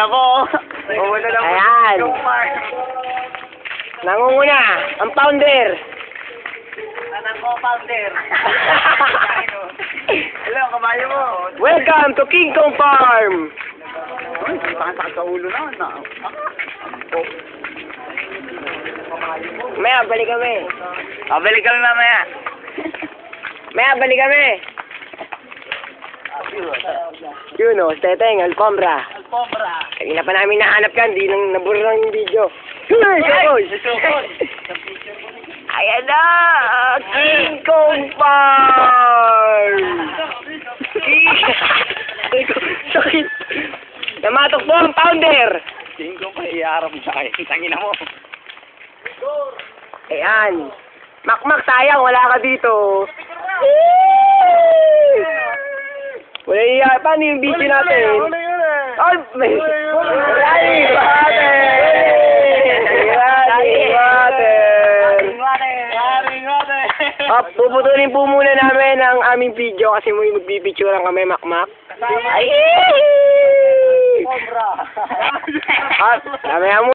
na po. Umuna na po. Ayan. Nangunguna, ang founder. Anong ko, founder? Hello, kabayo mo. Welcome to King Kong Farm. Ay, sakit sa ulo na. Maya, balik kami. Pabalik kami mamaya. Maya, balik kami. Yun o, Teteng, Alfombra. Alfombra. Kanina pa namin nahanap ka, hindi nang nabura lang yung video. Ay! Ayan na! King Kong Farm! Sakit! Namatok po ang founder! King Kong pa iarap sa akin. Tangina mo. Ayan. Makmak, sayang, wala ka dito. Wala iya. Paano yung video natin? Oh, may... Running water! Running water! Oh, puputulin po muna namin ang aming video kasi may magbibidyoran kami, Makmak. Ay! Cobra. Ah, mamaya mo.